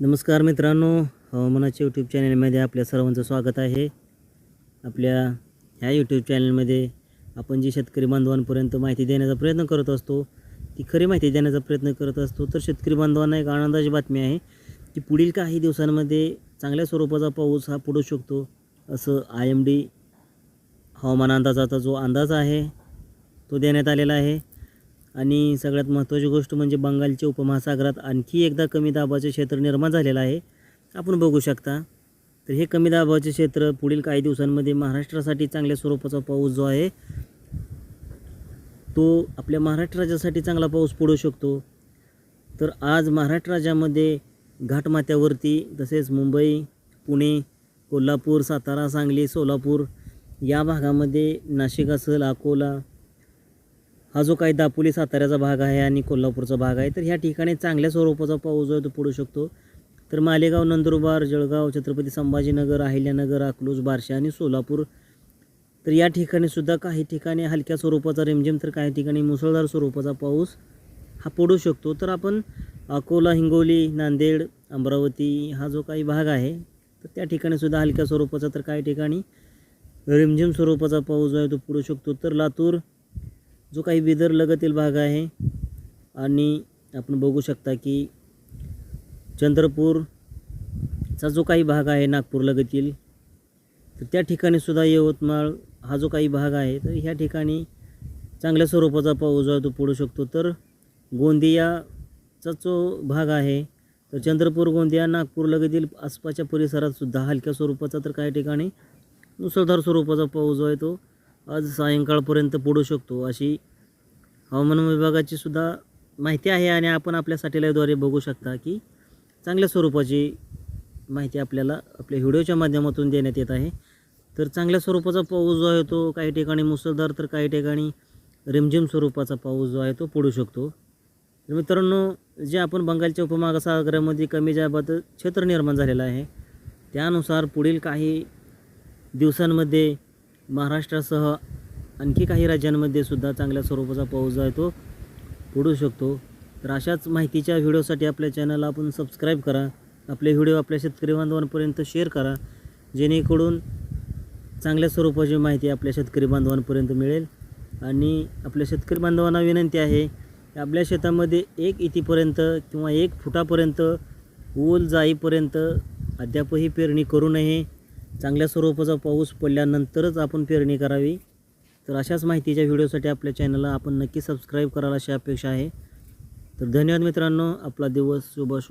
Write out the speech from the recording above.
नमस्कार मित्रांनो, हवामानाच्या यूट्यूब चॅनलमध्ये आपल्या सर्वांचं स्वागत आहे. आपल्या ह्या यूट्यूब चॅनलमध्ये आपण जी शेतकरी बांधवांपर्यंत माहिती देण्याचा प्रयत्न करत असतो, ती खरी माहिती देण्याचा प्रयत्न करत असतो. तर शेतकरी बांधवांना एक आनंदाची बातमी आहे की पुढील काही दिवसांमध्ये चांगल्या स्वरूपाचा पाऊस हा पडू शकतो, असं IMD हवामान अंदाजाचा जो अंदाज आहे तो देण्यात आलेला आहे. आणि सगळ्यात महत्त्वाची गोष्ट म्हणजे बंगालच्या उपमहासागरात आणखी एकदा कमी दाबाचे क्षेत्र निर्माण झालेलं आहे. आपण बघू शकता. तर हे कमी दाबाचे क्षेत्र पुढील काही दिवसांमध्ये महाराष्ट्रासाठी चांगल्या स्वरूपाचा पाऊस जो आहे तो आपल्या महाराष्ट्र राज्यासाठी चांगला पाऊस पडू शकतो. तर आज महाराष्ट्र राज्यामध्ये घाटमाथ्यावरती तसेच मुंबई, पुणे, कोल्हापूर, सातारा, सांगली, सोलापूर या भागामध्ये, नाशिक असेल, अकोला, हा जो काही दापोली साताऱ्याचा भाग आहे आणि कोल्हापूरचा भाग आहे, तर ह्या ठिकाणी चांगल्या स्वरूपाचा पाऊस जो आहे तो पडू शकतो. तर मालेगाव, नंदुरबार, जळगाव, छत्रपती संभाजीनगर, अहिल्यानगर, अकलूज, बार्शी आणि सोलापूर, तर या ठिकाणी सुद्धा काही ठिकाणी हलक्या स्वरूपाचा रिमझिम तर काही ठिकाणी मुसळधार स्वरूपाचा पाऊस हा पडू शकतो. तर आपण अकोला, हिंगोली, नांदेड, अमरावती हा जो काही भाग आहे तर त्या ठिकाणी सुद्धा हलक्या स्वरूपाचा तर काही ठिकाणी रिमझिम स्वरूपाचा पाऊस जो आहे तो पडू शकतो. तर लातूर, जो काही बिदर लगतील भाग आहे आणि आपण बघू शकता की चंद्रपूरचा जो काही भाग आहे नागपूर लगतील, तर त्या ठिकाणी सुद्धा यवतमाळ हा जो काही भाग आहे तर ह्या ठिकाणी चांगल्या स्वरूपाचा पाऊस जो आहे तो पडू शकतो. तर गोंदियाचा जो भाग आहे तर चंद्रपूर, गोंदिया, नागपूर लगतील आसपासच्या परिसरात सुद्धा हलक्या स्वरूपाचा तर काही ठिकाणी मुसळधार स्वरूपाचा पाऊस जो आहे तो आज सायंकाळपर्यंत पडू शकतो, अशी हवामान विभागाची सुद्धा माहिती आहे. आणि आपण आपल्या सॅटेलाईटद्वारे बघू शकता की चांगल्या स्वरूपाची माहिती आपल्याला आपल्या व्हिडिओच्या माध्यमातून देण्यात येत आहे. तर चांगल्या स्वरूपाचा पाऊस जो आहे तो काही ठिकाणी मुसळधार तर काही ठिकाणी रिमझिम स्वरूपाचा पाऊस जो आहे तो पडू शकतो. तर मित्रांनो, जे आपण बंगालच्या उपमहासागरामध्ये कमी दाबाचं क्षेत्र निर्माण झालेलं आहे त्यानुसार पुढील काही दिवसांमध्ये महाराष्ट्रासह आणखी काही राज्यांमध्ये सुद्धा चांगल्या स्वरूपाचा पाऊस जो आहे तो पडू शकतो. तर अशाच माहितीच्या व्हिडिओसाठी आपल्या चॅनलला आपण सबस्क्राईब करा. आपले व्हिडिओ आपल्या शेतकरी बांधवांपर्यंत शेअर करा, जेणेकरून चांगल्या स्वरूपाची माहिती आपल्या शेतकरी बांधवांपर्यंत मिळेल. आणि आपल्या शेतकरी बांधवांना विनंती आहे की आपल्या शेतामध्ये 1 इंचीपर्यंत किंवा 1 फुटापर्यंत ओल जाईपर्यंत अद्यापही पेरणी करू नये. चांगल्या स्वरूपाचा पाऊस पडल्यानंतरच आपण पेरणी करावी. तर अशाच माहितीच्या व्हिडिओसाठी आपल्या चॅनलला आपण नक्की सबस्क्राईब कराल अशी अपेक्षा आहे. तर धन्यवाद मित्रांनो. आपला दिवस शुभ